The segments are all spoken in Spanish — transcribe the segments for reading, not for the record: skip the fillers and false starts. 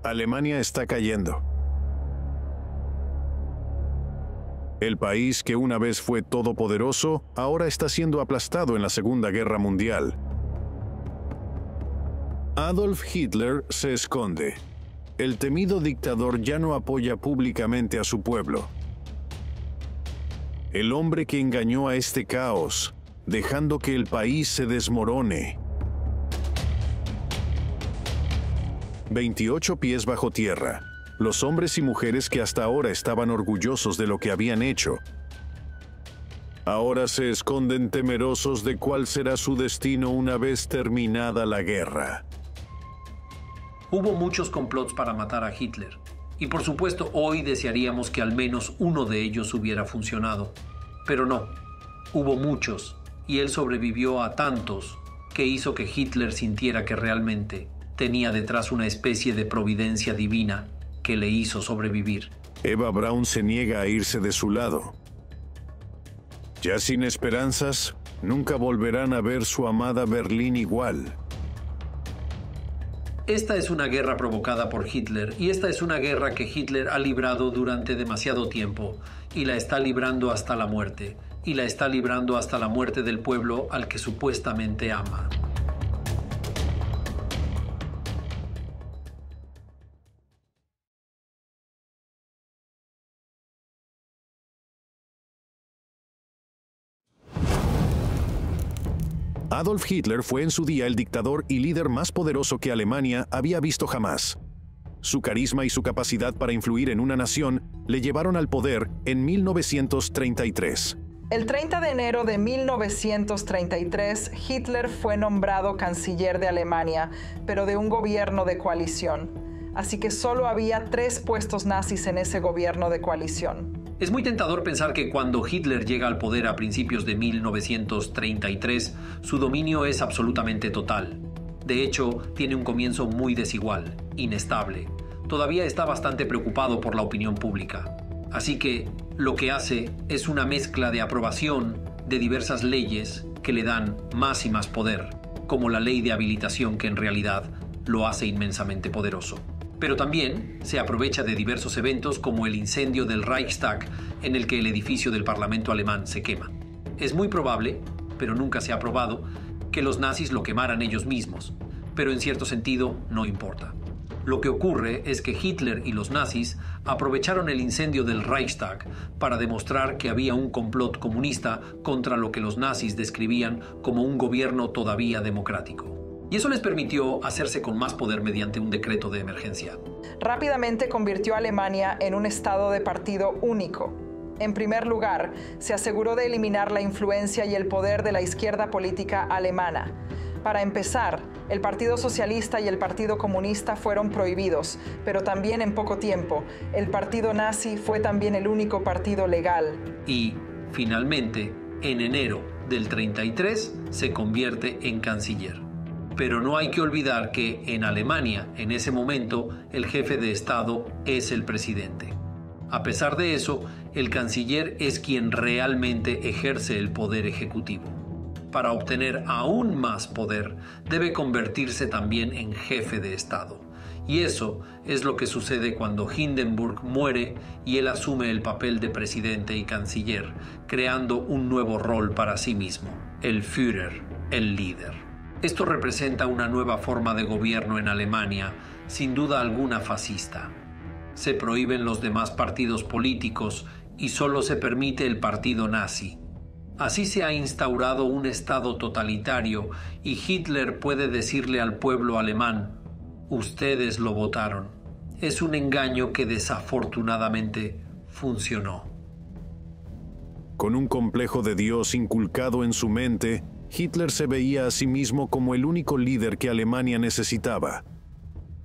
Alemania está cayendo. El país que una vez fue todopoderoso, ahora está siendo aplastado en la Segunda Guerra Mundial. Adolf Hitler se esconde. El temido dictador ya no apoya públicamente a su pueblo. El hombre que engañó a este caos, dejando que el país se desmorone. 28 pies bajo tierra. Los hombres y mujeres que hasta ahora estaban orgullosos de lo que habían hecho, ahora se esconden temerosos de cuál será su destino una vez terminada la guerra. Hubo muchos complots para matar a Hitler, y por supuesto hoy desearíamos que al menos uno de ellos hubiera funcionado. Pero no, hubo muchos, y él sobrevivió a tantos que hizo que Hitler sintiera que realmente tenía detrás una especie de providencia divina que le hizo sobrevivir. Eva Braun se niega a irse de su lado. Ya sin esperanzas, nunca volverán a ver su amada Berlín igual. Esta es una guerra provocada por Hitler, y esta es una guerra que Hitler ha librado durante demasiado tiempo, y la está librando hasta la muerte, y la está librando hasta la muerte del pueblo al que supuestamente ama. Adolf Hitler fue en su día el dictador y líder más poderoso que Alemania había visto jamás. Su carisma y su capacidad para influir en una nación le llevaron al poder en 1933. El 30 de enero de 1933, Hitler fue nombrado canciller de Alemania, pero de un gobierno de coalición. Así que solo había 3 puestos nazis en ese gobierno de coalición. Es muy tentador pensar que cuando Hitler llega al poder a principios de 1933, su dominio es absolutamente total. De hecho, tiene un comienzo muy desigual, inestable. Todavía está bastante preocupado por la opinión pública. Así que lo que hace es una mezcla de aprobación de diversas leyes que le dan más y más poder, como la ley de habilitación que en realidad lo hace inmensamente poderoso. Pero también se aprovecha de diversos eventos como el incendio del Reichstag, en el que el edificio del Parlamento alemán se quema. Es muy probable, pero nunca se ha probado, que los nazis lo quemaran ellos mismos, pero en cierto sentido no importa. Lo que ocurre es que Hitler y los nazis aprovecharon el incendio del Reichstag para demostrar que había un complot comunista contra lo que los nazis describían como un gobierno todavía democrático. Y eso les permitió hacerse con más poder mediante un decreto de emergencia. Rápidamente convirtió a Alemania en un estado de partido único. En primer lugar, se aseguró de eliminar la influencia y el poder de la izquierda política alemana. Para empezar, el Partido Socialista y el Partido Comunista fueron prohibidos, pero también en poco tiempo, el Partido Nazi fue también el único partido legal. Y, finalmente, en enero del 33, se convierte en canciller. Pero no hay que olvidar que en Alemania, en ese momento, el jefe de Estado es el presidente. A pesar de eso, el canciller es quien realmente ejerce el poder ejecutivo. Para obtener aún más poder, debe convertirse también en jefe de Estado. Y eso es lo que sucede cuando Hindenburg muere y él asume el papel de presidente y canciller, creando un nuevo rol para sí mismo, el Führer, el líder. Esto representa una nueva forma de gobierno en Alemania, sin duda alguna fascista. Se prohíben los demás partidos políticos y solo se permite el partido nazi. Así se ha instaurado un estado totalitario y Hitler puede decirle al pueblo alemán: ustedes lo votaron. Es un engaño que desafortunadamente funcionó. Con un complejo de Dios inculcado en su mente, Hitler se veía a sí mismo como el único líder que Alemania necesitaba.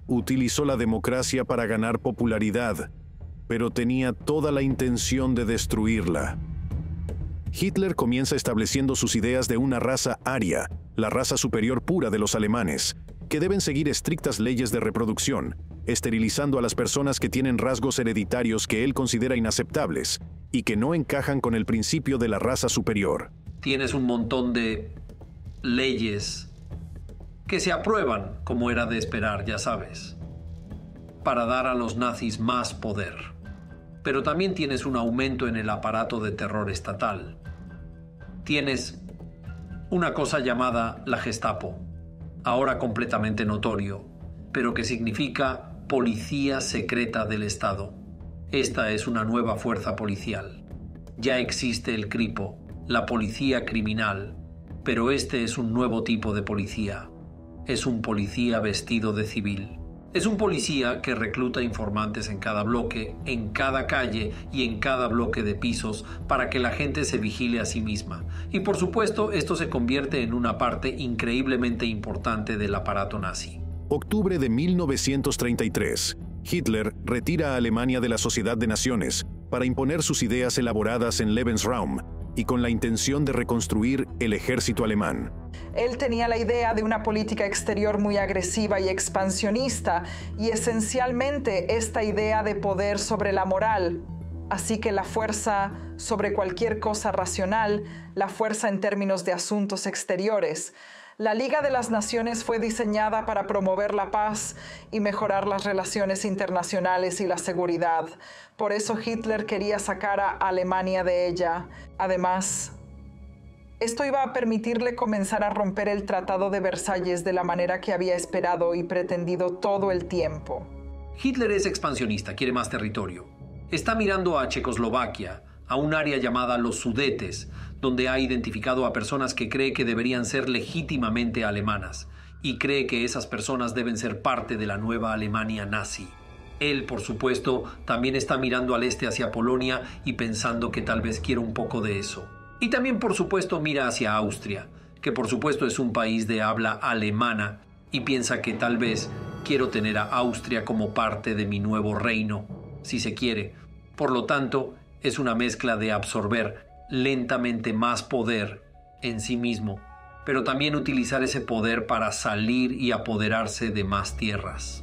Utilizó la democracia para ganar popularidad, pero tenía toda la intención de destruirla. Hitler comienza estableciendo sus ideas de una raza aria, la raza superior pura de los alemanes, que deben seguir estrictas leyes de reproducción, esterilizando a las personas que tienen rasgos hereditarios que él considera inaceptables y que no encajan con el principio de la raza superior. Tienes un montón de leyes que se aprueban, como era de esperar, ya sabes. para dar a los nazis más poder. Pero también tienes un aumento en el aparato de terror estatal. Tienes una cosa llamada la Gestapo, ahora completamente notorio, pero que significa Policía Secreta del Estado. Esta es una nueva fuerza policial. Ya existe el Kripo, la policía criminal, pero este es un nuevo tipo de policía. Es un policía vestido de civil. Es un policía que recluta informantes en cada bloque, en cada calle y en cada bloque de pisos para que la gente se vigile a sí misma. Y por supuesto, esto se convierte en una parte increíblemente importante del aparato nazi. Octubre de 1933. Hitler retira a Alemania de la Sociedad de Naciones para imponer sus ideas elaboradas en Lebensraum y con la intención de reconstruir el ejército alemán. Él tenía la idea de una política exterior muy agresiva y expansionista, y esencialmente esta idea de poder sobre la moral. Así que la fuerza sobre cualquier cosa racional, la fuerza en términos de asuntos exteriores. La Liga de las Naciones fue diseñada para promover la paz y mejorar las relaciones internacionales y la seguridad. Por eso Hitler quería sacar a Alemania de ella. Además, esto iba a permitirle comenzar a romper el Tratado de Versalles de la manera que había esperado y pretendido todo el tiempo. Hitler es expansionista, quiere más territorio. Está mirando a Checoslovaquia, a un área llamada los Sudetes, donde ha identificado a personas que cree que deberían ser legítimamente alemanas y cree que esas personas deben ser parte de la nueva Alemania nazi. Él, por supuesto, también está mirando al este hacia Polonia y pensando que tal vez quiera un poco de eso. Y también, por supuesto, mira hacia Austria, que por supuesto es un país de habla alemana, y piensa que tal vez quiero tener a Austria como parte de mi nuevo reino, si se quiere. Por lo tanto, es una mezcla de absorber lentamente más poder en sí mismo, pero también utilizar ese poder para salir y apoderarse de más tierras.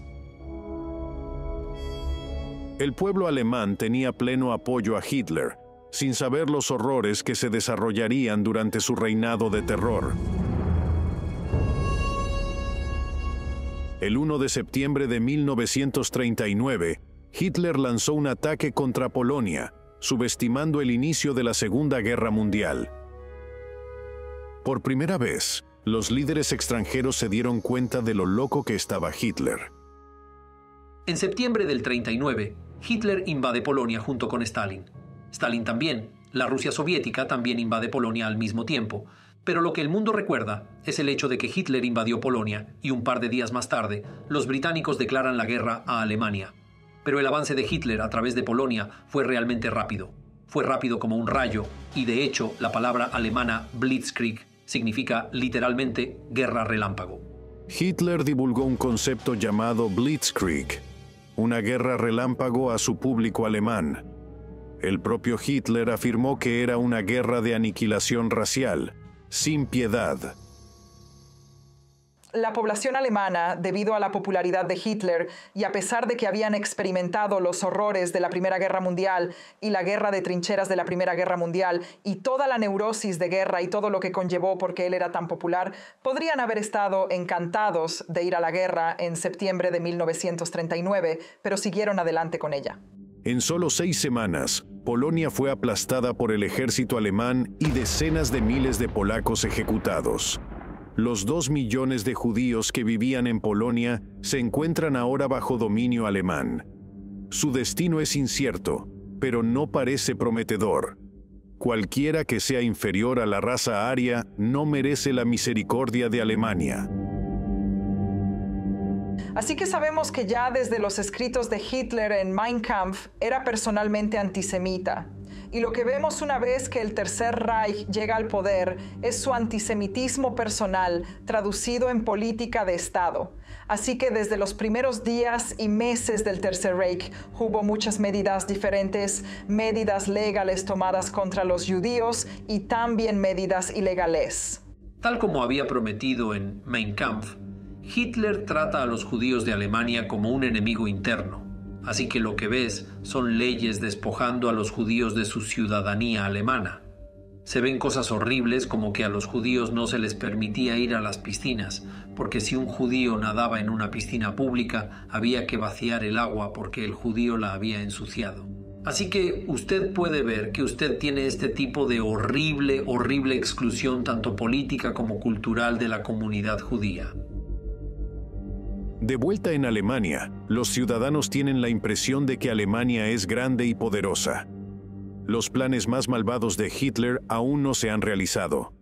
El pueblo alemán tenía pleno apoyo a Hitler, sin saber los horrores que se desarrollarían durante su reinado de terror. El 1 de septiembre de 1939, Hitler lanzó un ataque contra Polonia, subestimando el inicio de la Segunda Guerra Mundial. Por primera vez, los líderes extranjeros se dieron cuenta de lo loco que estaba Hitler. En septiembre del 39, Hitler invade Polonia junto con Stalin. Stalin también. La Rusia soviética también invade Polonia al mismo tiempo. Pero lo que el mundo recuerda es el hecho de que Hitler invadió Polonia y un par de días más tarde, los británicos declaran la guerra a Alemania. Pero el avance de Hitler a través de Polonia fue realmente rápido. Fue rápido como un rayo, y de hecho la palabra alemana Blitzkrieg significa literalmente guerra relámpago. Hitler divulgó un concepto llamado Blitzkrieg, una guerra relámpago a su público alemán. El propio Hitler afirmó que era una guerra de aniquilación racial, sin piedad. La población alemana, debido a la popularidad de Hitler y a pesar de que habían experimentado los horrores de la Primera Guerra Mundial y la guerra de trincheras de la Primera Guerra Mundial y toda la neurosis de guerra y todo lo que conllevó porque él era tan popular, podrían haber estado encantados de ir a la guerra en septiembre de 1939, pero siguieron adelante con ella. En solo 6 semanas, Polonia fue aplastada por el ejército alemán y decenas de miles de polacos ejecutados. Los 2 millones de judíos que vivían en Polonia se encuentran ahora bajo dominio alemán. Su destino es incierto, pero no parece prometedor. Cualquiera que sea inferior a la raza aria no merece la misericordia de Alemania. Así que sabemos que ya desde los escritos de Hitler en Mein Kampf era personalmente antisemita. Y lo que vemos una vez que el Tercer Reich llega al poder es su antisemitismo personal, traducido en política de Estado. Así que desde los primeros días y meses del Tercer Reich hubo muchas medidas diferentes, medidas legales tomadas contra los judíos y también medidas ilegales. Tal como había prometido en Mein Kampf, Hitler trata a los judíos de Alemania como un enemigo interno. Así que lo que ves son leyes despojando a los judíos de su ciudadanía alemana. Se ven cosas horribles como que a los judíos no se les permitía ir a las piscinas, porque si un judío nadaba en una piscina pública, había que vaciar el agua porque el judío la había ensuciado. Así que usted puede ver que usted tiene este tipo de horrible exclusión tanto política como cultural de la comunidad judía. De vuelta en Alemania, los ciudadanos tienen la impresión de que Alemania es grande y poderosa. Los planes más malvados de Hitler aún no se han realizado.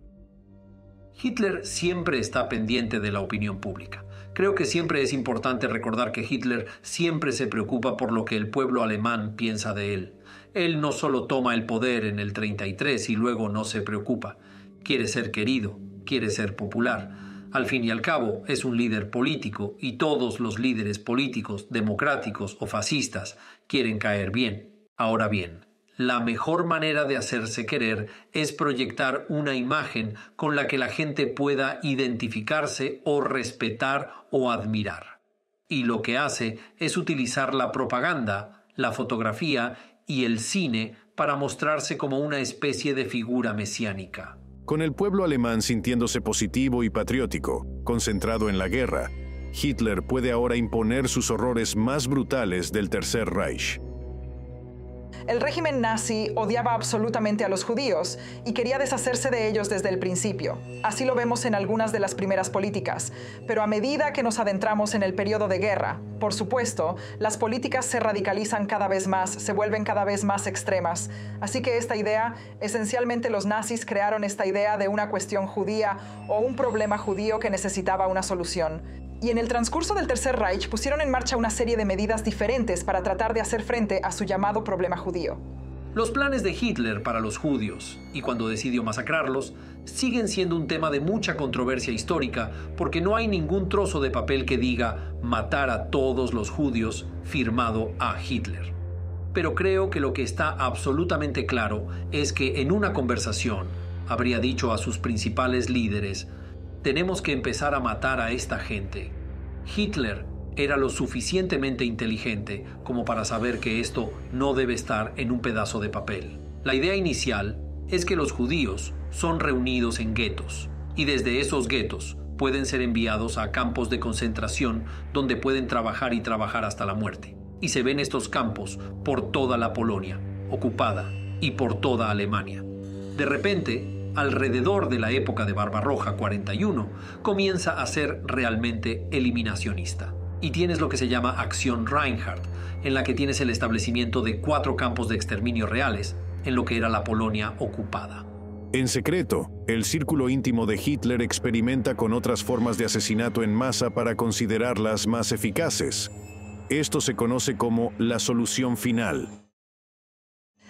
Hitler siempre está pendiente de la opinión pública. Creo que siempre es importante recordar que Hitler siempre se preocupa por lo que el pueblo alemán piensa de él. Él no solo toma el poder en el 33 y luego no se preocupa. Quiere ser querido, quiere ser popular. Al fin y al cabo, es un líder político y todos los líderes políticos, democráticos o fascistas, quieren caer bien. Ahora bien, la mejor manera de hacerse querer es proyectar una imagen con la que la gente pueda identificarse o respetar o admirar. Y lo que hace es utilizar la propaganda, la fotografía y el cine para mostrarse como una especie de figura mesiánica. Con el pueblo alemán sintiéndose positivo y patriótico, concentrado en la guerra, Hitler puede ahora imponer sus horrores más brutales del Tercer Reich. El régimen nazi odiaba absolutamente a los judíos y quería deshacerse de ellos desde el principio. Así lo vemos en algunas de las primeras políticas. Pero a medida que nos adentramos en el periodo de guerra, por supuesto, las políticas se radicalizan cada vez más, se vuelven cada vez más extremas. Así que esencialmente los nazis crearon esta idea de una cuestión judía o un problema judío que necesitaba una solución. Y en el transcurso del Tercer Reich pusieron en marcha una serie de medidas diferentes para tratar de hacer frente a su llamado problema judío. Los planes de Hitler para los judíos, y cuando decidió masacrarlos, siguen siendo un tema de mucha controversia histórica porque no hay ningún trozo de papel que diga matar a todos los judíos firmado a Hitler. Pero creo que lo que está absolutamente claro es que en una conversación habría dicho a sus principales líderes: tenemos que empezar a matar a esta gente. Hitler era lo suficientemente inteligente como para saber que esto no debe estar en un pedazo de papel. La idea inicial es que los judíos son reunidos en guetos y desde esos guetos pueden ser enviados a campos de concentración donde pueden trabajar y trabajar hasta la muerte. Y se ven estos campos por toda la Polonia ocupada y por toda Alemania. De repente, alrededor de la época de Barbarroja 41, comienza a ser realmente eliminacionista. Y tienes lo que se llama Acción Reinhardt, en la que tienes el establecimiento de 4 campos de exterminio reales en lo que era la Polonia ocupada. En secreto, el círculo íntimo de Hitler experimenta con otras formas de asesinato en masa para considerarlas más eficaces. Esto se conoce como la solución final.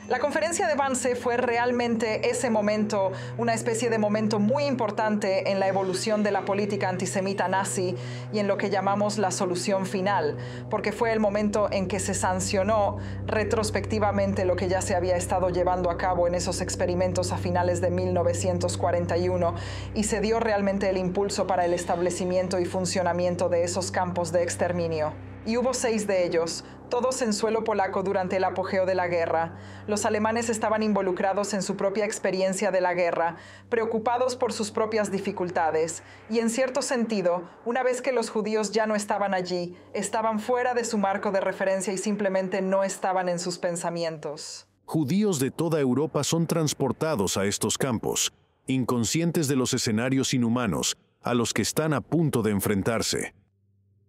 La conferencia de Wannsee fue realmente ese momento, una especie de momento muy importante en la evolución de la política antisemita nazi y en lo que llamamos la solución final, porque fue el momento en que se sancionó retrospectivamente lo que ya se había estado llevando a cabo en esos experimentos a finales de 1941 y se dio realmente el impulso para el establecimiento y funcionamiento de esos campos de exterminio. Y hubo 6 de ellos, todos en suelo polaco durante el apogeo de la guerra. Los alemanes estaban involucrados en su propia experiencia de la guerra, preocupados por sus propias dificultades. Y en cierto sentido, una vez que los judíos ya no estaban allí, estaban fuera de su marco de referencia y simplemente no estaban en sus pensamientos. Judíos de toda Europa son transportados a estos campos, inconscientes de los escenarios inhumanos a los que están a punto de enfrentarse.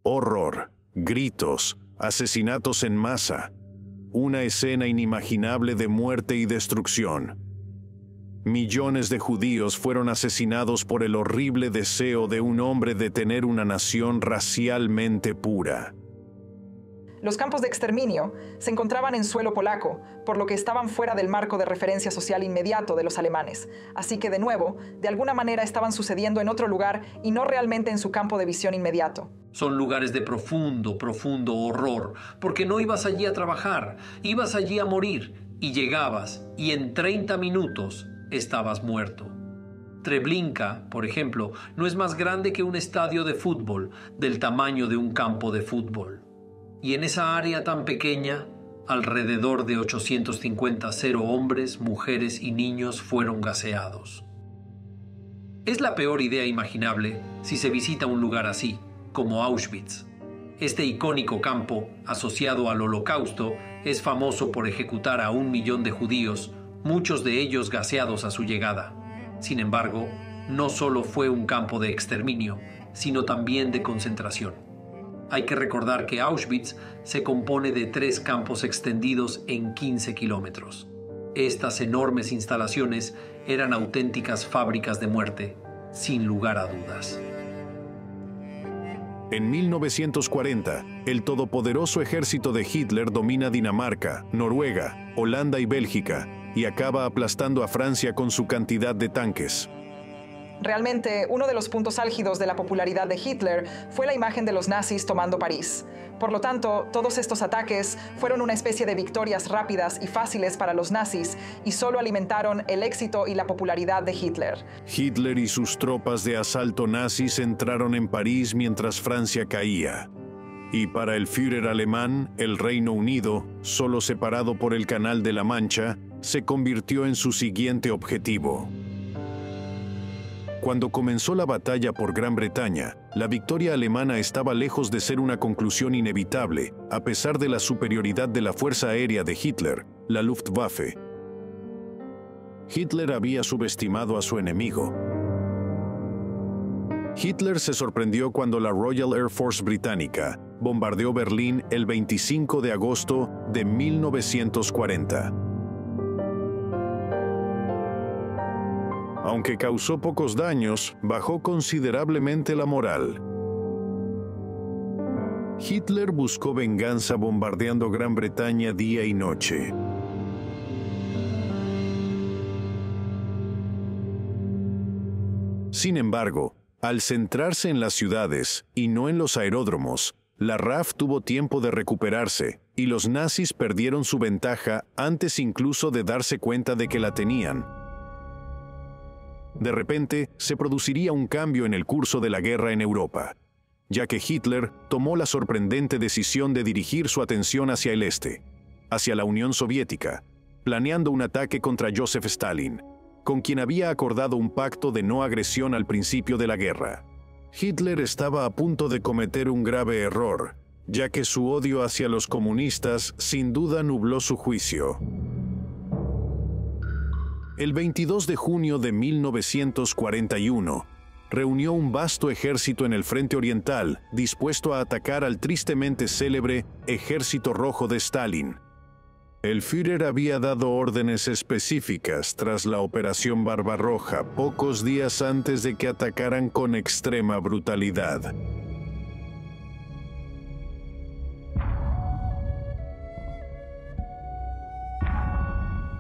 Horror. Gritos, asesinatos en masa, una escena inimaginable de muerte y destrucción. Millones de judíos fueron asesinados por el horrible deseo de un hombre de tener una nación racialmente pura. Los campos de exterminio se encontraban en suelo polaco, por lo que estaban fuera del marco de referencia social inmediato de los alemanes. Así que, de nuevo, de alguna manera estaban sucediendo en otro lugar y no realmente en su campo de visión inmediato. Son lugares de profundo horror, porque no ibas allí a trabajar, ibas allí a morir, y llegabas, y en 30 minutos estabas muerto. Treblinka, por ejemplo, no es más grande que un estadio de fútbol, del tamaño de un campo de fútbol. Y en esa área tan pequeña Alrededor de 850 hombres, mujeres y niños fueron gaseados. Es la peor idea imaginable si se visita un lugar así, como Auschwitz. Este icónico campo, asociado al Holocausto, es famoso por ejecutar a 1 millón de judíos, muchos de ellos gaseados a su llegada. Sin embargo, no solo fue un campo de exterminio, sino también de concentración. Hay que recordar que Auschwitz se compone de 3 campos extendidos en 15 kilómetros. Estas enormes instalaciones eran auténticas fábricas de muerte, sin lugar a dudas. En 1940, el todopoderoso ejército de Hitler domina Dinamarca, Noruega, Holanda y Bélgica, y acaba aplastando a Francia con su cantidad de tanques. Realmente, uno de los puntos álgidos de la popularidad de Hitler fue la imagen de los nazis tomando París. Por lo tanto, todos estos ataques fueron una especie de victorias rápidas y fáciles para los nazis y solo alimentaron el éxito y la popularidad de Hitler. Hitler y sus tropas de asalto nazis entraron en París mientras Francia caía. Y para el Führer alemán, el Reino Unido, solo separado por el Canal de la Mancha, se convirtió en su siguiente objetivo. Cuando comenzó la batalla por Gran Bretaña, la victoria alemana estaba lejos de ser una conclusión inevitable, a pesar de la superioridad de la fuerza aérea de Hitler, la Luftwaffe. Hitler había subestimado a su enemigo. Hitler se sorprendió cuando la Royal Air Force británica bombardeó Berlín el 25 de agosto de 1940. Aunque causó pocos daños, bajó considerablemente la moral. Hitler buscó venganza bombardeando Gran Bretaña día y noche. Sin embargo, al centrarse en las ciudades y no en los aeródromos, la RAF tuvo tiempo de recuperarse y los nazis perdieron su ventaja antes incluso de darse cuenta de que la tenían. De repente, se produciría un cambio en el curso de la guerra en Europa, ya que Hitler tomó la sorprendente decisión de dirigir su atención hacia el este, hacia la Unión Soviética, planeando un ataque contra Joseph Stalin, con quien había acordado un pacto de no agresión al principio de la guerra. Hitler estaba a punto de cometer un grave error, ya que su odio hacia los comunistas sin duda nubló su juicio. El 22 de junio de 1941, reunió un vasto ejército en el frente oriental, dispuesto a atacar al tristemente célebre Ejército Rojo de Stalin. El Führer había dado órdenes específicas tras la Operación Barbarroja, pocos días antes de que atacaran con extrema brutalidad.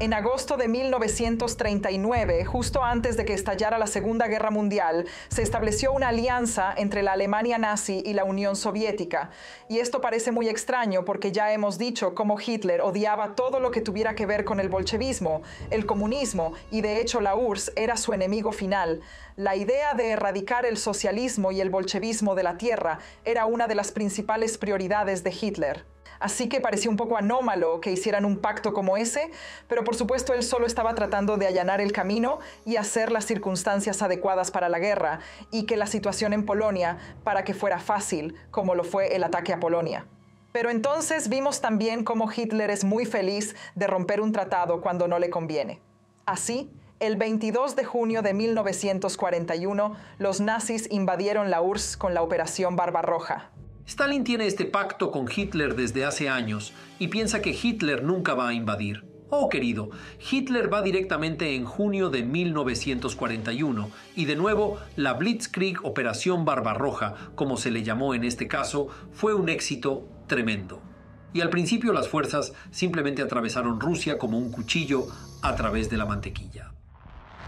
En agosto de 1939, justo antes de que estallara la Segunda Guerra Mundial, se estableció una alianza entre la Alemania nazi y la Unión Soviética. Y esto parece muy extraño porque ya hemos dicho cómo Hitler odiaba todo lo que tuviera que ver con el bolchevismo, el comunismo, y de hecho la URSS era su enemigo final. La idea de erradicar el socialismo y el bolchevismo de la tierra era una de las principales prioridades de Hitler. Así que parecía un poco anómalo que hicieran un pacto como ese, pero por supuesto él solo estaba tratando de allanar el camino y hacer las circunstancias adecuadas para la guerra y que la situación en Polonia para que fuera fácil, como lo fue el ataque a Polonia. Pero entonces vimos también cómo Hitler es muy feliz de romper un tratado cuando no le conviene. Así, el 22 de junio de 1941, los nazis invadieron la URSS con la Operación Barbarroja. Stalin tiene este pacto con Hitler desde hace años y piensa que Hitler nunca va a invadir. Oh, querido, Hitler va directamente en junio de 1941 y de nuevo la Blitzkrieg Operación Barbarroja, como se le llamó en este caso, fue un éxito tremendo. Y al principio las fuerzas simplemente atravesaron Rusia como un cuchillo a través de la mantequilla.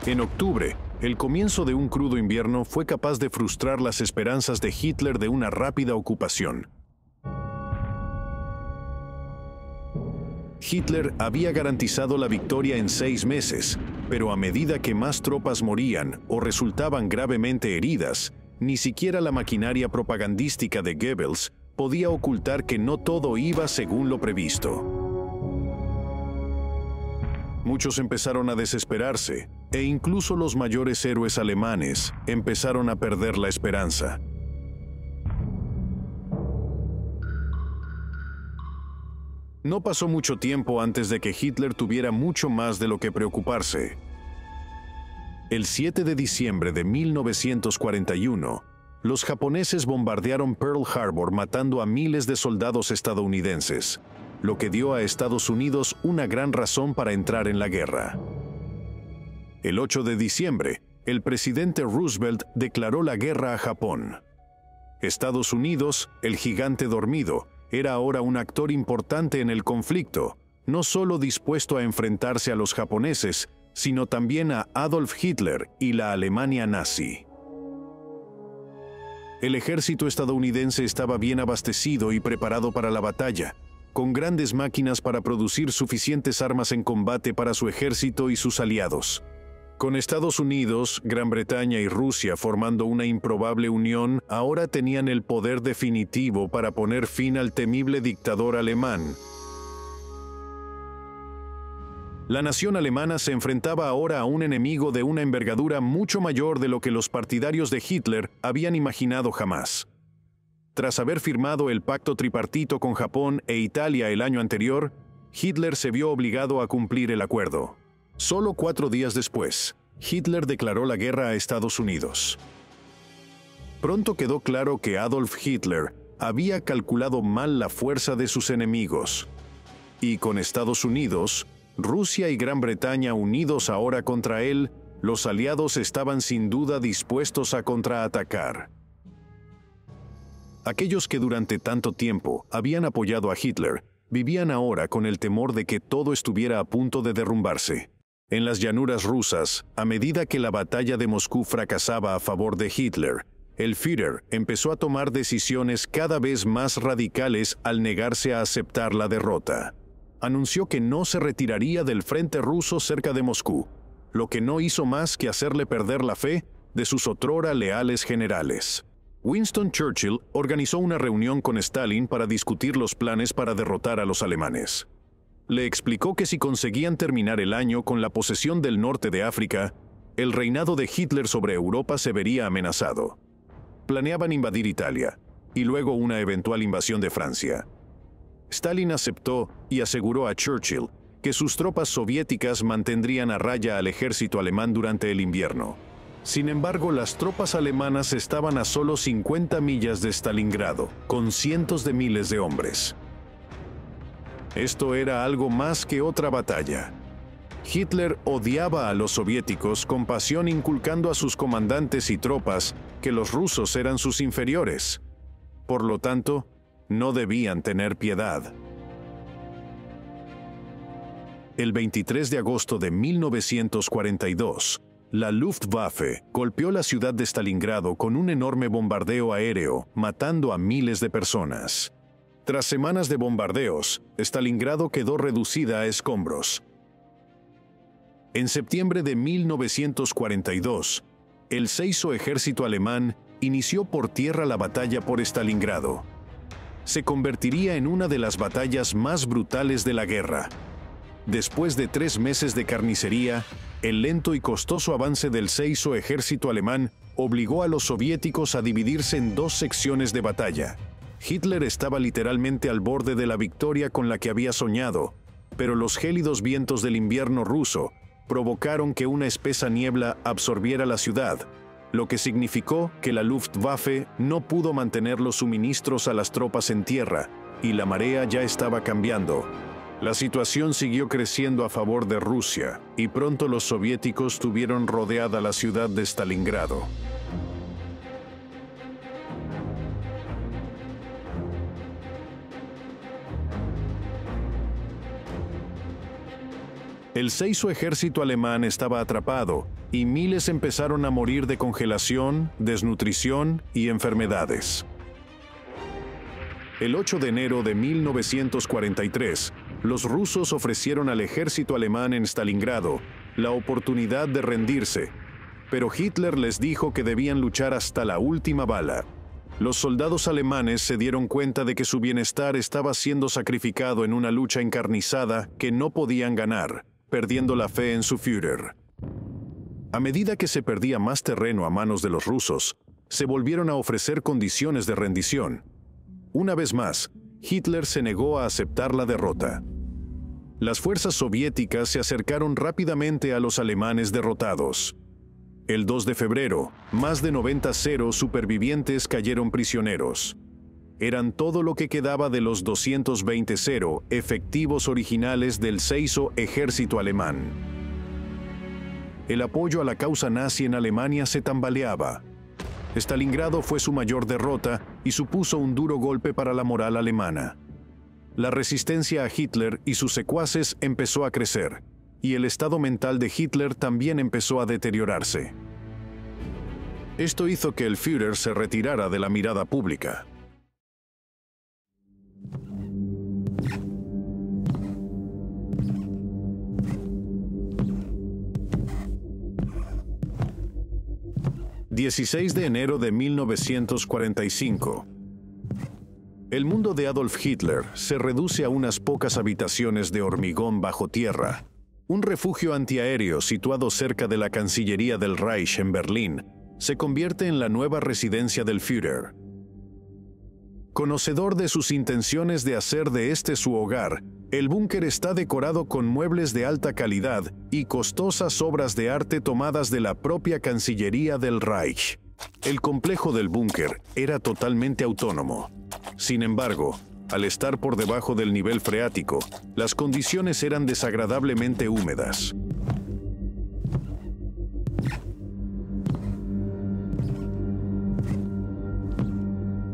En octubre, el comienzo de un crudo invierno fue capaz de frustrar las esperanzas de Hitler de una rápida ocupación. Hitler había garantizado la victoria en 6 meses, pero a medida que más tropas morían o resultaban gravemente heridas, ni siquiera la maquinaria propagandística de Goebbels podía ocultar que no todo iba según lo previsto. Muchos empezaron a desesperarse, e incluso los mayores héroes alemanes empezaron a perder la esperanza. No pasó mucho tiempo antes de que Hitler tuviera mucho más de lo que preocuparse. El 7 de diciembre de 1941, los japoneses bombardearon Pearl Harbor matando a miles de soldados estadounidenses, lo que dio a Estados Unidos una gran razón para entrar en la guerra. El 8 de diciembre, el presidente Roosevelt declaró la guerra a Japón. Estados Unidos, el gigante dormido, era ahora un actor importante en el conflicto, no solo dispuesto a enfrentarse a los japoneses, sino también a Adolf Hitler y la Alemania nazi. El ejército estadounidense estaba bien abastecido y preparado para la batalla, con grandes máquinas para producir suficientes armas en combate para su ejército y sus aliados. Con Estados Unidos, Gran Bretaña y Rusia formando una improbable unión, ahora tenían el poder definitivo para poner fin al temible dictador alemán. La nación alemana se enfrentaba ahora a un enemigo de una envergadura mucho mayor de lo que los partidarios de Hitler habían imaginado jamás. Tras haber firmado el pacto tripartito con Japón e Italia el año anterior, Hitler se vio obligado a cumplir el acuerdo. Solo 4 días después, Hitler declaró la guerra a Estados Unidos. Pronto quedó claro que Adolf Hitler había calculado mal la fuerza de sus enemigos. Y con Estados Unidos, Rusia y Gran Bretaña unidos ahora contra él, los aliados estaban sin duda dispuestos a contraatacar. Aquellos que durante tanto tiempo habían apoyado a Hitler vivían ahora con el temor de que todo estuviera a punto de derrumbarse. En las llanuras rusas, a medida que la batalla de Moscú fracasaba a favor de Hitler, el Führer empezó a tomar decisiones cada vez más radicales al negarse a aceptar la derrota. Anunció que no se retiraría del frente ruso cerca de Moscú, lo que no hizo más que hacerle perder la fe de sus otrora leales generales. Winston Churchill organizó una reunión con Stalin para discutir los planes para derrotar a los alemanes. Le explicó que si conseguían terminar el año con la posesión del norte de África, el reinado de Hitler sobre Europa se vería amenazado. Planeaban invadir Italia, y luego una eventual invasión de Francia. Stalin aceptó y aseguró a Churchill que sus tropas soviéticas mantendrían a raya al ejército alemán durante el invierno. Sin embargo, las tropas alemanas estaban a solo 50 millas de Stalingrado, con cientos de miles de hombres. Esto era algo más que otra batalla. Hitler odiaba a los soviéticos con pasión, inculcando a sus comandantes y tropas que los rusos eran sus inferiores. Por lo tanto, no debían tener piedad. El 23 de agosto de 1942, la Luftwaffe golpeó la ciudad de Stalingrado con un enorme bombardeo aéreo, matando a miles de personas. Tras semanas de bombardeos, Stalingrado quedó reducida a escombros. En septiembre de 1942, el Seiso ejército alemán inició por tierra la batalla por Stalingrado. Se convertiría en una de las batallas más brutales de la guerra. Después de 3 meses de carnicería, el lento y costoso avance del Seiso ejército alemán obligó a los soviéticos a dividirse en 2 secciones de batalla. Hitler estaba literalmente al borde de la victoria con la que había soñado, pero los gélidos vientos del invierno ruso provocaron que una espesa niebla absorbiera la ciudad, lo que significó que la Luftwaffe no pudo mantener los suministros a las tropas en tierra, y la marea ya estaba cambiando. La situación siguió creciendo a favor de Rusia, y pronto los soviéticos tuvieron rodeada la ciudad de Stalingrado. El Seiso ejército alemán estaba atrapado, y miles empezaron a morir de congelación, desnutrición y enfermedades. El 8 de enero de 1943, los rusos ofrecieron al ejército alemán en Stalingrado la oportunidad de rendirse, pero Hitler les dijo que debían luchar hasta la última bala. Los soldados alemanes se dieron cuenta de que su bienestar estaba siendo sacrificado en una lucha encarnizada que no podían ganar, perdiendo la fe en su Führer. A medida que se perdía más terreno a manos de los rusos, se volvieron a ofrecer condiciones de rendición. Una vez más, Hitler se negó a aceptar la derrota. Las fuerzas soviéticas se acercaron rápidamente a los alemanes derrotados. El 2 de febrero, más de 90 supervivientes cayeron prisioneros. Eran todo lo que quedaba de los 220 efectivos originales del Seiso ejército alemán. El apoyo a la causa nazi en Alemania se tambaleaba. Stalingrado fue su mayor derrota y supuso un duro golpe para la moral alemana. La resistencia a Hitler y sus secuaces empezó a crecer, y el estado mental de Hitler también empezó a deteriorarse. Esto hizo que el Führer se retirara de la mirada pública. ...16 de enero de 1945... El mundo de Adolf Hitler se reduce a unas pocas habitaciones de hormigón bajo tierra. Un refugio antiaéreo situado cerca de la Cancillería del Reich en Berlín se convierte en la nueva residencia del Führer. Conocedor de sus intenciones de hacer de este su hogar, el búnker está decorado con muebles de alta calidad y costosas obras de arte tomadas de la propia Cancillería del Reich. El complejo del búnker era totalmente autónomo. Sin embargo, al estar por debajo del nivel freático, las condiciones eran desagradablemente húmedas.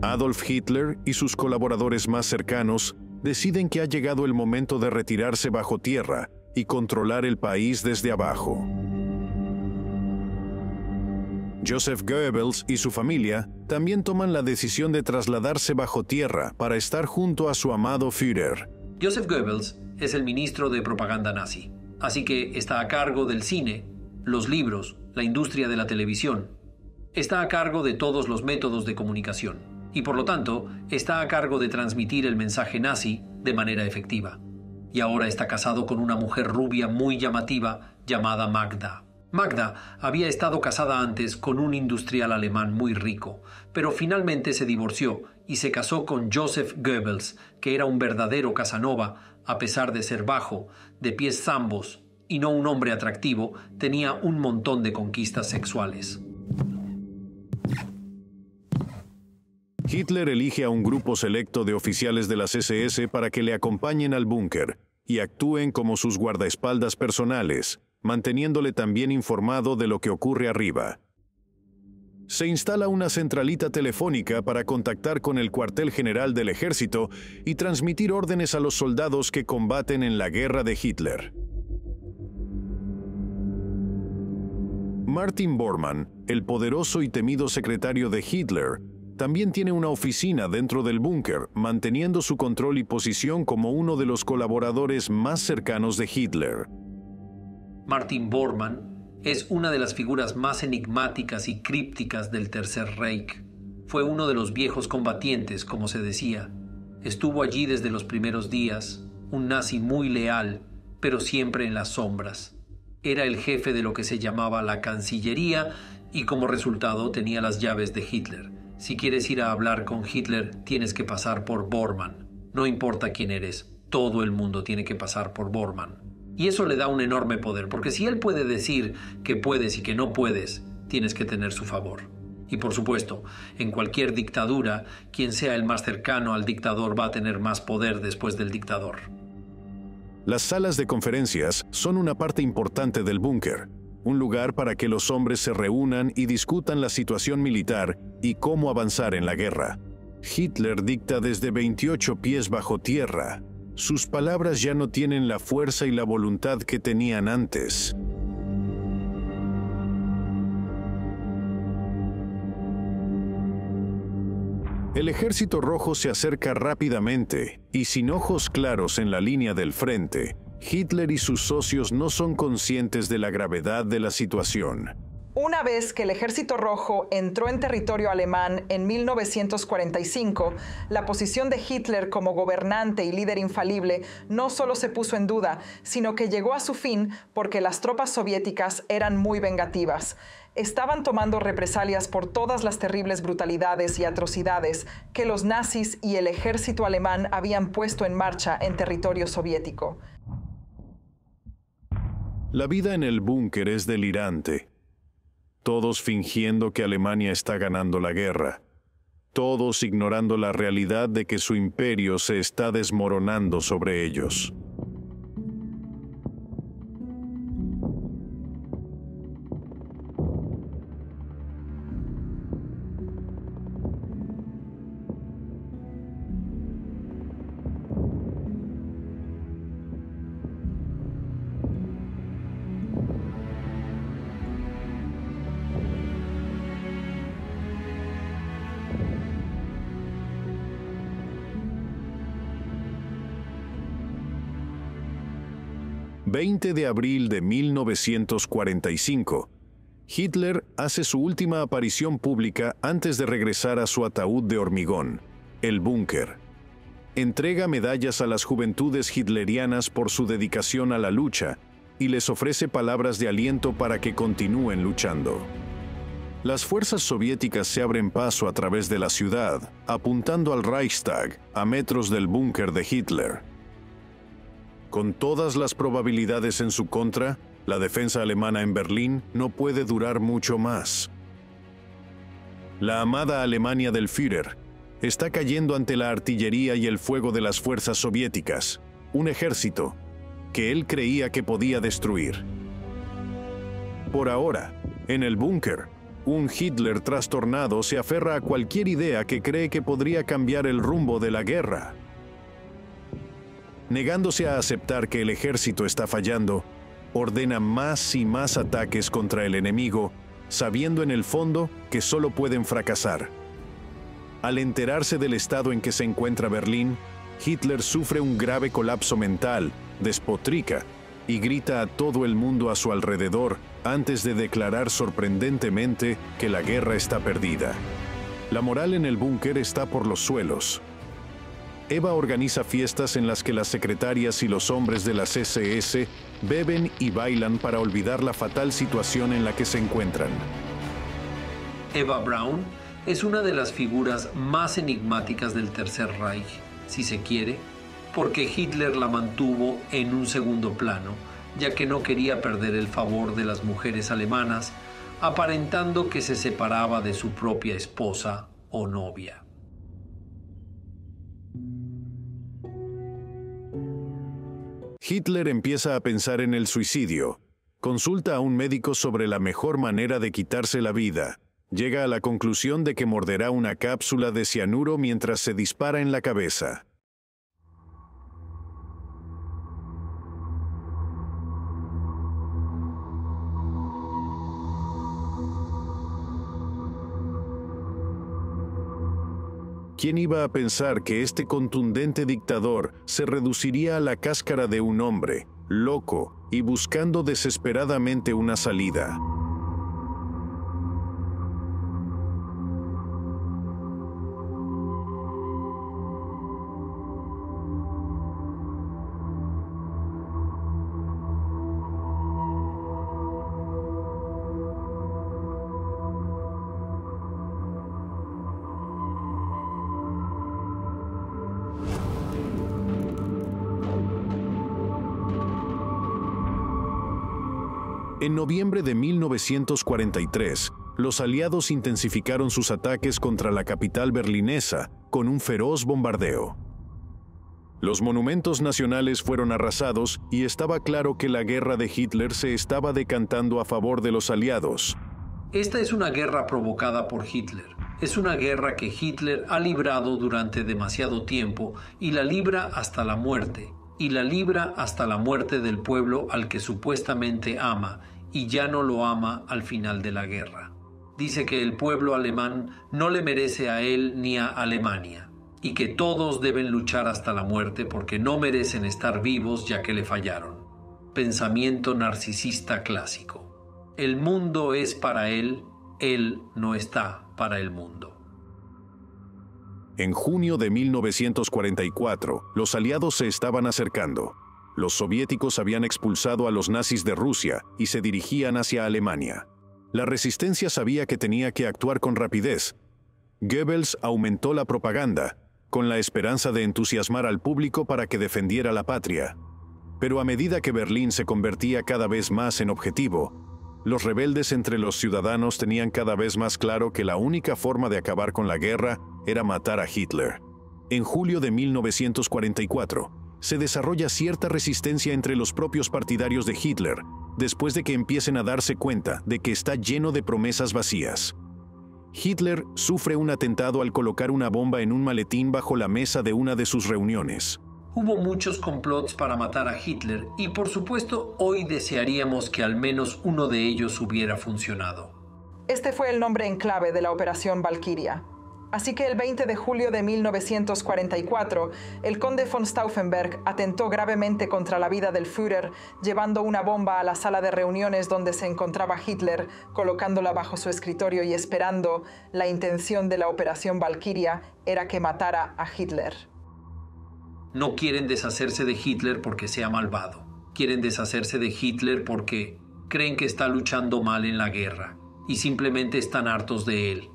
Adolf Hitler y sus colaboradores más cercanos deciden que ha llegado el momento de retirarse bajo tierra y controlar el país desde abajo. Joseph Goebbels y su familia también toman la decisión de trasladarse bajo tierra para estar junto a su amado Führer. Joseph Goebbels es el ministro de propaganda nazi, así que está a cargo del cine, los libros, la industria de la televisión. Está a cargo de todos los métodos de comunicación y por lo tanto está a cargo de transmitir el mensaje nazi de manera efectiva. Y ahora está casado con una mujer rubia muy llamativa llamada Magda. Magda había estado casada antes con un industrial alemán muy rico, pero finalmente se divorció y se casó con Joseph Goebbels, que era un verdadero Casanova, a pesar de ser bajo, de pies zambos y no un hombre atractivo, tenía un montón de conquistas sexuales. Hitler elige a un grupo selecto de oficiales de las SS para que le acompañen al búnker y actúen como sus guardaespaldas personales, manteniéndole también informado de lo que ocurre arriba. Se instala una centralita telefónica para contactar con el cuartel general del ejército y transmitir órdenes a los soldados que combaten en la guerra de Hitler. Martin Bormann, el poderoso y temido secretario de Hitler, también tiene una oficina dentro del búnker, manteniendo su control y posición como uno de los colaboradores más cercanos de Hitler. Martin Bormann es una de las figuras más enigmáticas y crípticas del Tercer Reich. Fue uno de los viejos combatientes, como se decía. Estuvo allí desde los primeros días, un nazi muy leal, pero siempre en las sombras. Era el jefe de lo que se llamaba la Cancillería y como resultado tenía las llaves de Hitler. Si quieres ir a hablar con Hitler, tienes que pasar por Bormann. No importa quién eres, todo el mundo tiene que pasar por Bormann. Y eso le da un enorme poder, porque si él puede decir que puedes y que no puedes, tienes que tener su favor. Y por supuesto, en cualquier dictadura, quien sea el más cercano al dictador va a tener más poder después del dictador. Las salas de conferencias son una parte importante del búnker, un lugar para que los hombres se reúnan y discutan la situación militar y cómo avanzar en la guerra. Hitler dicta desde 28 pies bajo tierra. Sus palabras ya no tienen la fuerza y la voluntad que tenían antes. El ejército rojo se acerca rápidamente y sin ojos claros en la línea del frente, Hitler y sus socios no son conscientes de la gravedad de la situación. Una vez que el Ejército Rojo entró en territorio alemán en 1945, la posición de Hitler como gobernante y líder infalible no solo se puso en duda, sino que llegó a su fin porque las tropas soviéticas eran muy vengativas. Estaban tomando represalias por todas las terribles brutalidades y atrocidades que los nazis y el ejército alemán habían puesto en marcha en territorio soviético. La vida en el búnker es delirante. Todos fingiendo que Alemania está ganando la guerra. Todos ignorando la realidad de que su imperio se está desmoronando sobre ellos. ...20 de abril de 1945... Hitler hace su última aparición pública antes de regresar a su ataúd de hormigón, el búnker. Entrega medallas a las juventudes hitlerianas por su dedicación a la lucha y les ofrece palabras de aliento para que continúen luchando. Las fuerzas soviéticas se abren paso a través de la ciudad, apuntando al Reichstag, a metros del búnker de Hitler. Con todas las probabilidades en su contra, la defensa alemana en Berlín no puede durar mucho más. La amada Alemania del Führer está cayendo ante la artillería y el fuego de las fuerzas soviéticas, un ejército que él creía que podía destruir. Por ahora, en el búnker, un Hitler trastornado se aferra a cualquier idea que cree que podría cambiar el rumbo de la guerra. Negándose a aceptar que el ejército está fallando, ordena más y más ataques contra el enemigo, sabiendo en el fondo que solo pueden fracasar. Al enterarse del estado en que se encuentra Berlín, Hitler sufre un grave colapso mental, despotrica y grita a todo el mundo a su alrededor antes de declarar sorprendentemente que la guerra está perdida. La moral en el búnker está por los suelos. Eva organiza fiestas en las que las secretarias y los hombres de las SS beben y bailan para olvidar la fatal situación en la que se encuentran. Eva Braun es una de las figuras más enigmáticas del Tercer Reich, si se quiere, porque Hitler la mantuvo en un segundo plano, ya que no quería perder el favor de las mujeres alemanas, aparentando que se separaba de su propia esposa o novia. Hitler empieza a pensar en el suicidio. Consulta a un médico sobre la mejor manera de quitarse la vida. Llega a la conclusión de que morderá una cápsula de cianuro mientras se dispara en la cabeza. ¿Quién iba a pensar que este contundente dictador se reduciría a la cáscara de un hombre, loco y buscando desesperadamente una salida? En noviembre de 1943, los aliados intensificaron sus ataques contra la capital berlinesa con un feroz bombardeo. Los monumentos nacionales fueron arrasados y estaba claro que la guerra de Hitler se estaba decantando a favor de los aliados. Esta es una guerra provocada por Hitler. Es una guerra que Hitler ha librado durante demasiado tiempo y la libra hasta la muerte. Y la libra hasta la muerte del pueblo al que supuestamente ama y ya no lo ama al final de la guerra. Dice que el pueblo alemán no le merece a él ni a Alemania y que todos deben luchar hasta la muerte porque no merecen estar vivos ya que le fallaron. Pensamiento narcisista clásico. El mundo es para él no está para el mundo. En junio de 1944, los aliados se estaban acercando. Los soviéticos habían expulsado a los nazis de Rusia y se dirigían hacia Alemania. La resistencia sabía que tenía que actuar con rapidez. Goebbels aumentó la propaganda, con la esperanza de entusiasmar al público para que defendiera la patria. Pero a medida que Berlín se convertía cada vez más en objetivo, los rebeldes entre los ciudadanos tenían cada vez más claro que la única forma de acabar con la guerra era matar a Hitler. En julio de 1944, se desarrolla cierta resistencia entre los propios partidarios de Hitler, después de que empiecen a darse cuenta de que está lleno de promesas vacías. Hitler sufre un atentado al colocar una bomba en un maletín bajo la mesa de una de sus reuniones. Hubo muchos complots para matar a Hitler y por supuesto hoy desearíamos que al menos uno de ellos hubiera funcionado. Este fue el nombre en clave de la Operación Valkyria. Así que el 20 de julio de 1944, el conde von Stauffenberg atentó gravemente contra la vida del Führer, llevando una bomba a la sala de reuniones donde se encontraba Hitler, colocándola bajo su escritorio y esperando. La intención de la Operación Valkyria era que matara a Hitler. No quieren deshacerse de Hitler porque sea malvado. Quieren deshacerse de Hitler porque creen que está luchando mal en la guerra y simplemente están hartos de él.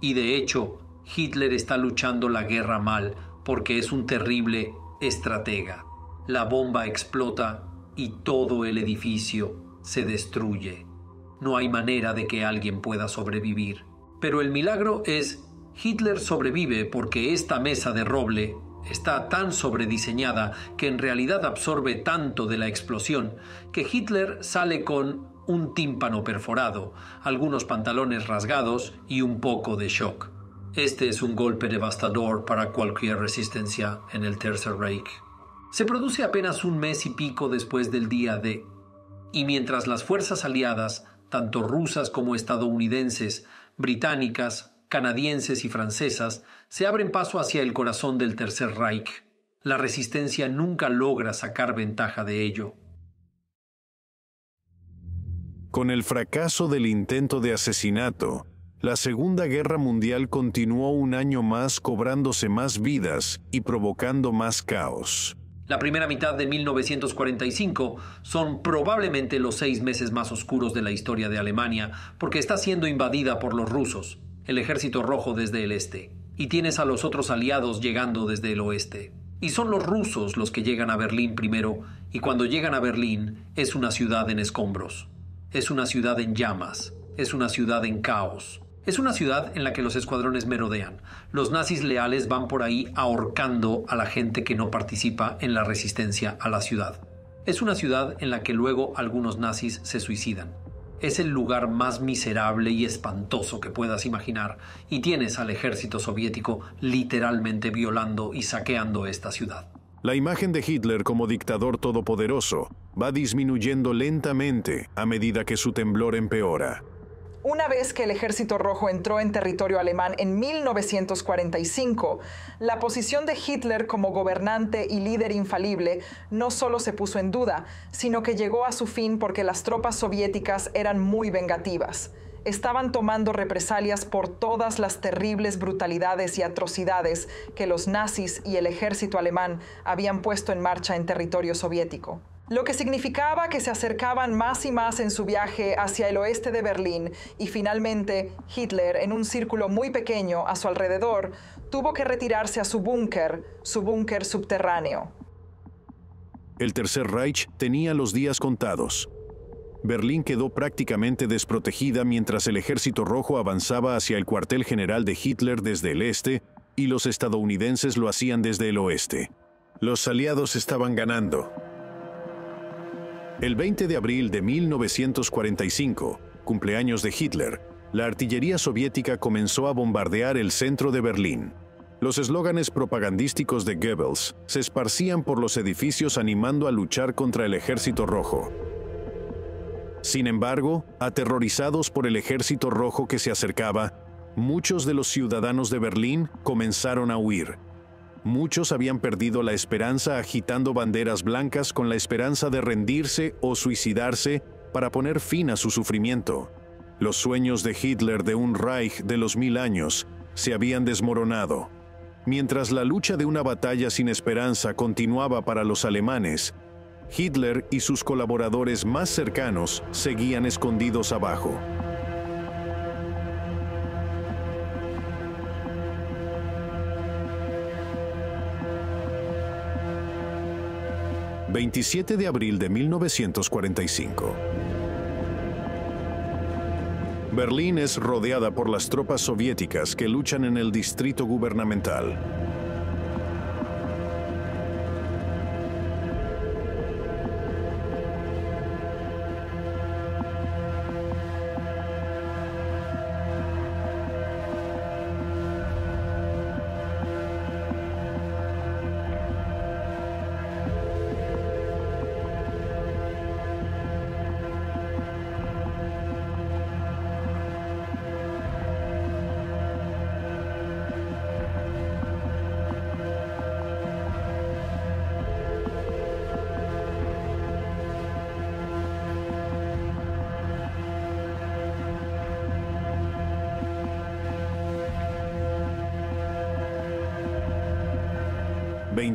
Y de hecho, Hitler está luchando la guerra mal porque es un terrible estratega. La bomba explota y todo el edificio se destruye. No hay manera de que alguien pueda sobrevivir. Pero el milagro es, Hitler sobrevive porque esta mesa de roble está tan sobrediseñada que en realidad absorbe tanto de la explosión que Hitler sale con un tímpano perforado, algunos pantalones rasgados y un poco de shock. Este es un golpe devastador para cualquier resistencia en el Tercer Reich. Se produce apenas un mes y pico después del día D, y mientras las fuerzas aliadas, tanto rusas como estadounidenses, británicas, canadienses y francesas, se abren paso hacia el corazón del Tercer Reich, la resistencia nunca logra sacar ventaja de ello. Con el fracaso del intento de asesinato, la Segunda Guerra Mundial continuó un año más cobrándose más vidas y provocando más caos. La primera mitad de 1945 son probablemente los 6 meses más oscuros de la historia de Alemania porque está siendo invadida por los rusos, el Ejército Rojo desde el este, y tienes a los otros aliados llegando desde el oeste. Y son los rusos los que llegan a Berlín primero, y cuando llegan a Berlín es una ciudad en escombros. Es una ciudad en llamas, es una ciudad en caos. Es una ciudad en la que los escuadrones merodean. Los nazis leales van por ahí ahorcando a la gente que no participa en la resistencia a la ciudad. Es una ciudad en la que luego algunos nazis se suicidan. Es el lugar más miserable y espantoso que puedas imaginar, y tienes al ejército soviético literalmente violando y saqueando esta ciudad. La imagen de Hitler como dictador todopoderoso va disminuyendo lentamente a medida que su temblor empeora. Una vez que el Ejército Rojo entró en territorio alemán en 1945, la posición de Hitler como gobernante y líder infalible no solo se puso en duda, sino que llegó a su fin porque las tropas soviéticas eran muy vengativas. Estaban tomando represalias por todas las terribles brutalidades y atrocidades que los nazis y el ejército alemán habían puesto en marcha en territorio soviético. Lo que significaba que se acercaban más y más en su viaje hacia el oeste de Berlín y finalmente Hitler, en un círculo muy pequeño a su alrededor, tuvo que retirarse a su búnker subterráneo. El Tercer Reich tenía los días contados. Berlín quedó prácticamente desprotegida mientras el Ejército Rojo avanzaba hacia el cuartel general de Hitler desde el este y los estadounidenses lo hacían desde el oeste. Los aliados estaban ganando. El 20 de abril de 1945, cumpleaños de Hitler, la artillería soviética comenzó a bombardear el centro de Berlín. Los eslóganes propagandísticos de Goebbels se esparcían por los edificios animando a luchar contra el Ejército Rojo. Sin embargo, aterrorizados por el Ejército Rojo que se acercaba, muchos de los ciudadanos de Berlín comenzaron a huir. Muchos habían perdido la esperanza agitando banderas blancas con la esperanza de rendirse o suicidarse para poner fin a su sufrimiento. Los sueños de Hitler de un Reich de los 1000 años se habían desmoronado. Mientras la lucha de una batalla sin esperanza continuaba para los alemanes, Hitler y sus colaboradores más cercanos seguían escondidos abajo. ...27 de abril de 1945... Berlín es rodeada por las tropas soviéticas que luchan en el distrito gubernamental.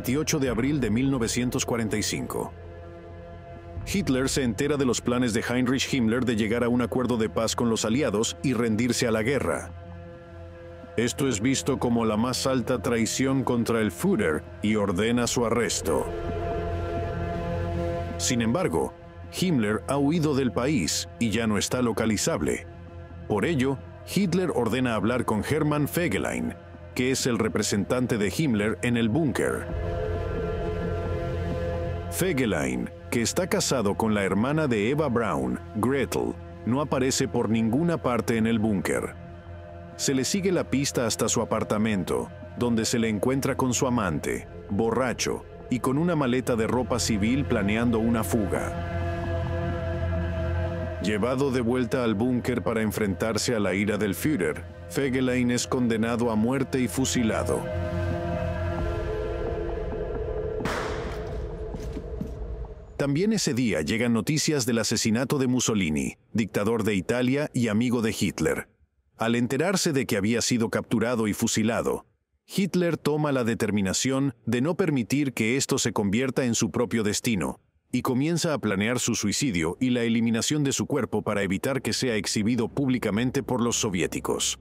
...28 de abril de 1945... Hitler se entera de los planes de Heinrich Himmler de llegar a un acuerdo de paz con los aliados y rendirse a la guerra. Esto es visto como la más alta traición contra el Führer y ordena su arresto. Sin embargo, Himmler ha huido del país y ya no está localizable. Por ello, Hitler ordena hablar con Hermann Fegelein, que es el representante de Himmler en el búnker. Fegelein, que está casado con la hermana de Eva Braun, Gretel, no aparece por ninguna parte en el búnker. Se le sigue la pista hasta su apartamento, donde se le encuentra con su amante, borracho, y con una maleta de ropa civil planeando una fuga. Llevado de vuelta al búnker para enfrentarse a la ira del Führer, Fegelein es condenado a muerte y fusilado. También ese día llegan noticias del asesinato de Mussolini, dictador de Italia y amigo de Hitler. Al enterarse de que había sido capturado y fusilado, Hitler toma la determinación de no permitir que esto se convierta en su propio destino, y comienza a planear su suicidio y la eliminación de su cuerpo para evitar que sea exhibido públicamente por los soviéticos.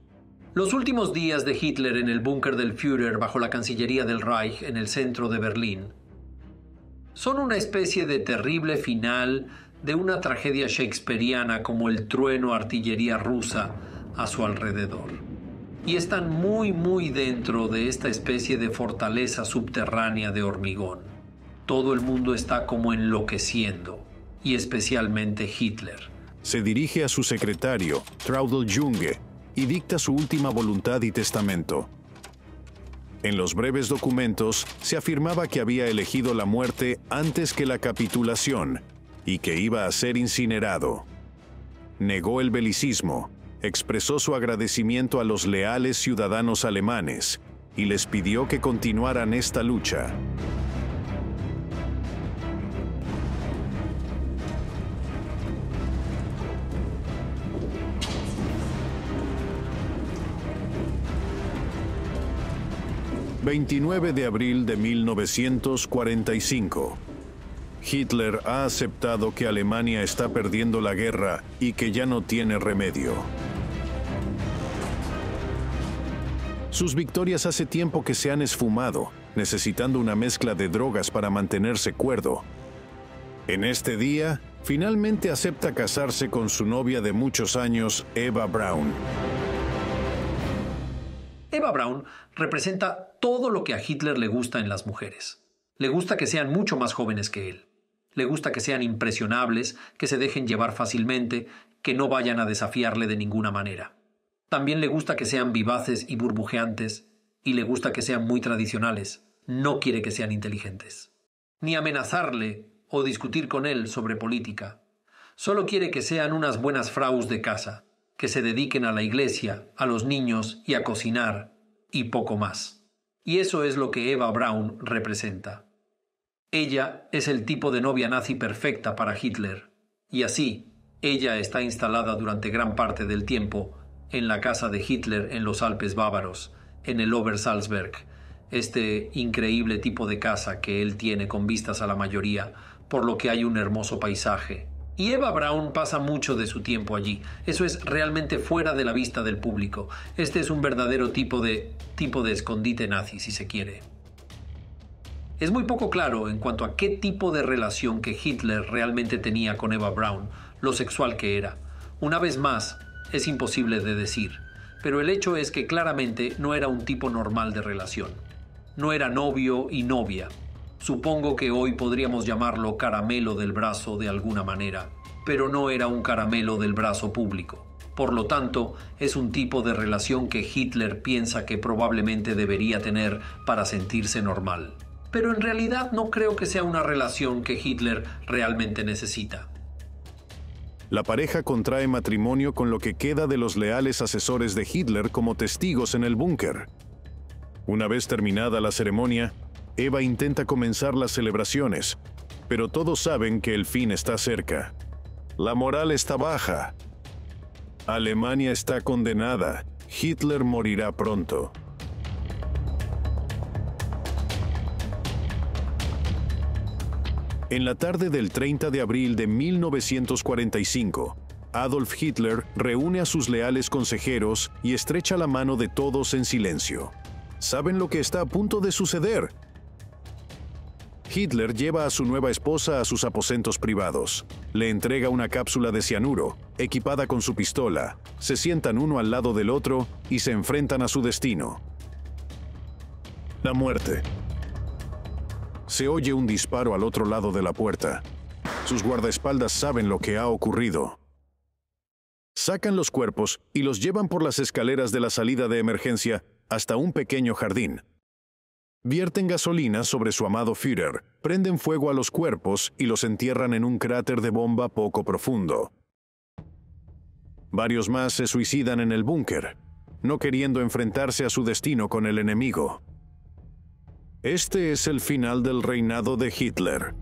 Los últimos días de Hitler en el búnker del Führer bajo la Cancillería del Reich en el centro de Berlín son una especie de terrible final de una tragedia shakespeariana como el trueno artillería rusa a su alrededor. Y están muy dentro de esta especie de fortaleza subterránea de hormigón. Todo el mundo está como enloqueciendo, y especialmente Hitler. Se dirige a su secretario, Traudl Junge, y dicta su última voluntad y testamento. En los breves documentos se afirmaba que había elegido la muerte antes que la capitulación y que iba a ser incinerado. Negó el belicismo, expresó su agradecimiento a los leales ciudadanos alemanes y les pidió que continuaran esta lucha. ...29 de abril de 1945... Hitler ha aceptado que Alemania está perdiendo la guerra y que ya no tiene remedio. Sus victorias hace tiempo que se han esfumado, necesitando una mezcla de drogas para mantenerse cuerdo. En este día, finalmente acepta casarse con su novia de muchos años, Eva Braun. Eva Braun representa todo lo que a Hitler le gusta en las mujeres. Le gusta que sean mucho más jóvenes que él. Le gusta que sean impresionables, que se dejen llevar fácilmente, que no vayan a desafiarle de ninguna manera. También le gusta que sean vivaces y burbujeantes, y le gusta que sean muy tradicionales. No quiere que sean inteligentes. Ni amenazarle o discutir con él sobre política. Solo quiere que sean unas buenas fraus de casa, que se dediquen a la iglesia, a los niños y a cocinar, y poco más. Y eso es lo que Eva Braun representa. Ella es el tipo de novia nazi perfecta para Hitler, y así, Ella está instalada durante gran parte del tiempo en la casa de Hitler en los Alpes bávaros, en el Obersalzberg, este increíble tipo de casa que él tiene con vistas a la mayoría, por lo que hay un hermoso paisaje. Y Eva Braun pasa mucho de su tiempo allí. Eso es realmente fuera de la vista del público. Este es un verdadero tipo de escondite nazi, si se quiere. Es muy poco claro en cuanto a qué tipo de relación que Hitler realmente tenía con Eva Braun, lo sexual que era. Una vez más, es imposible de decir, pero el hecho es que claramente no era un tipo normal de relación. No era novio y novia. Supongo que hoy podríamos llamarlo caramelo del brazo de alguna manera, pero no era un caramelo del brazo público. Por lo tanto, es un tipo de relación que Hitler piensa que probablemente debería tener para sentirse normal. Pero en realidad no creo que sea una relación que Hitler realmente necesita. La pareja contrae matrimonio con lo que queda de los leales asesores de Hitler como testigos en el búnker. Una vez terminada la ceremonia, Eva intenta comenzar las celebraciones, pero todos saben que el fin está cerca. La moral está baja. Alemania está condenada. Hitler morirá pronto. En la tarde del 30 de abril de 1945, Adolf Hitler reúne a sus leales consejeros y estrecha la mano de todos en silencio. ¿Saben lo que está a punto de suceder? Hitler lleva a su nueva esposa a sus aposentos privados. Le entrega una cápsula de cianuro, equipada con su pistola. Se sientan uno al lado del otro y se enfrentan a su destino. La muerte. Se oye un disparo al otro lado de la puerta. Sus guardaespaldas saben lo que ha ocurrido. Sacan los cuerpos y los llevan por las escaleras de la salida de emergencia hasta un pequeño jardín. Vierten gasolina sobre su amado Führer, prenden fuego a los cuerpos y los entierran en un cráter de bomba poco profundo. Varios más se suicidan en el búnker, no queriendo enfrentarse a su destino con el enemigo. Este es el final del reinado de Hitler.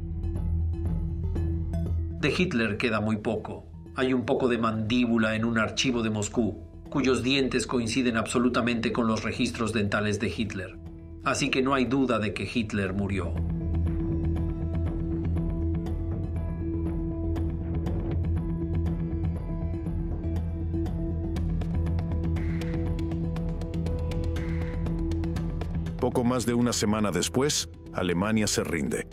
De Hitler queda muy poco. Hay un poco de mandíbula en un archivo de Moscú, cuyos dientes coinciden absolutamente con los registros dentales de Hitler. Así que no hay duda de que Hitler murió. Poco más de una semana después, Alemania se rinde.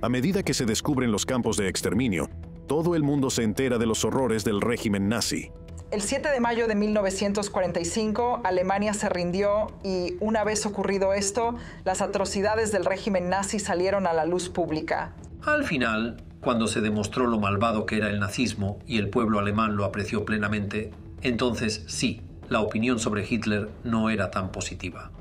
A medida que se descubren los campos de exterminio, todo el mundo se entera de los horrores del régimen nazi. El 7 de mayo de 1945, Alemania se rindió y, una vez ocurrido esto, las atrocidades del régimen nazi salieron a la luz pública. Al final, cuando se demostró lo malvado que era el nazismo y el pueblo alemán lo apreció plenamente, entonces sí, la opinión sobre Hitler no era tan positiva.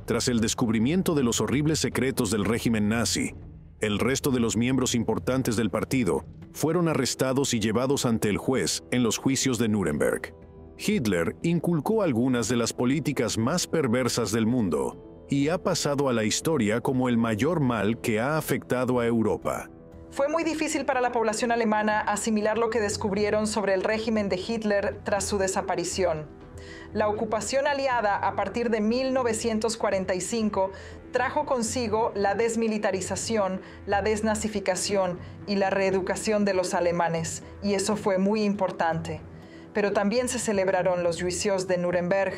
Tras el descubrimiento de los horribles secretos del régimen nazi, el resto de los miembros importantes del partido fueron arrestados y llevados ante el juez en los juicios de Nuremberg. Hitler inculcó algunas de las políticas más perversas del mundo y ha pasado a la historia como el mayor mal que ha afectado a Europa. Fue muy difícil para la población alemana asimilar lo que descubrieron sobre el régimen de Hitler tras su desaparición. La ocupación aliada a partir de 1945 trajo consigo la desmilitarización, la desnazificación y la reeducación de los alemanes, y eso fue muy importante. Pero también se celebraron los juicios de Nuremberg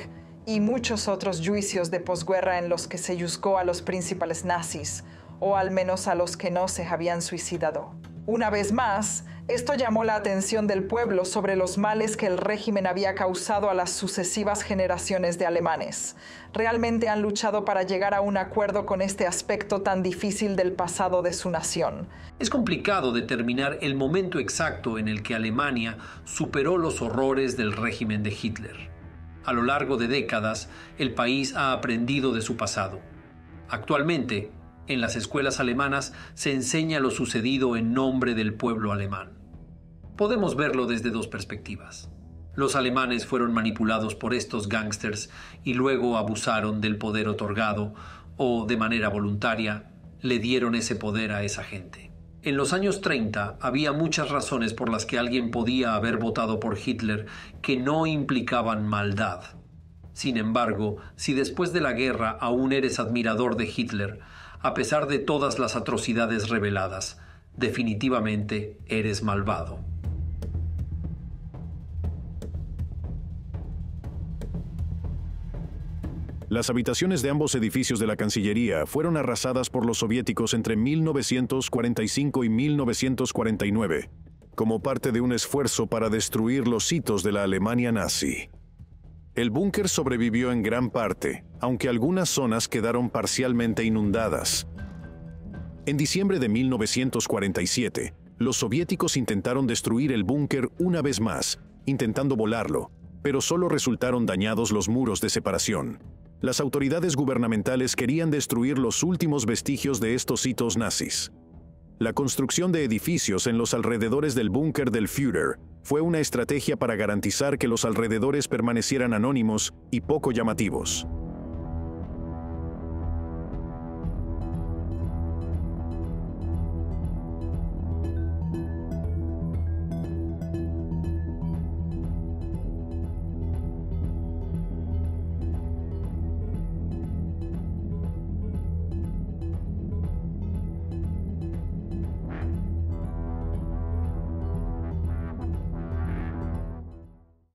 y muchos otros juicios de posguerra en los que se juzgó a los principales nazis, o al menos a los que no se habían suicidado. Una vez más, esto llamó la atención del pueblo sobre los males que el régimen había causado a las sucesivas generaciones de alemanes. Realmente han luchado para llegar a un acuerdo con este aspecto tan difícil del pasado de su nación. Es complicado determinar el momento exacto en el que Alemania superó los horrores del régimen de Hitler. A lo largo de décadas, el país ha aprendido de su pasado. Actualmente, en las escuelas alemanas se enseña lo sucedido en nombre del pueblo alemán. Podemos verlo desde dos perspectivas. Los alemanes fueron manipulados por estos gángsters y luego abusaron del poder otorgado o, de manera voluntaria, le dieron ese poder a esa gente. En los años 30 había muchas razones por las que alguien podía haber votado por Hitler que no implicaban maldad. Sin embargo, si después de la guerra aún eres admirador de Hitler, a pesar de todas las atrocidades reveladas, definitivamente eres malvado. Las habitaciones de ambos edificios de la Cancillería fueron arrasadas por los soviéticos entre 1945 y 1949, como parte de un esfuerzo para destruir los hitos de la Alemania nazi. El búnker sobrevivió en gran parte, aunque algunas zonas quedaron parcialmente inundadas. En diciembre de 1947, los soviéticos intentaron destruir el búnker una vez más, intentando volarlo, pero solo resultaron dañados los muros de separación. Las autoridades gubernamentales querían destruir los últimos vestigios de estos hitos nazis. La construcción de edificios en los alrededores del búnker del Führer fue una estrategia para garantizar que los alrededores permanecieran anónimos y poco llamativos.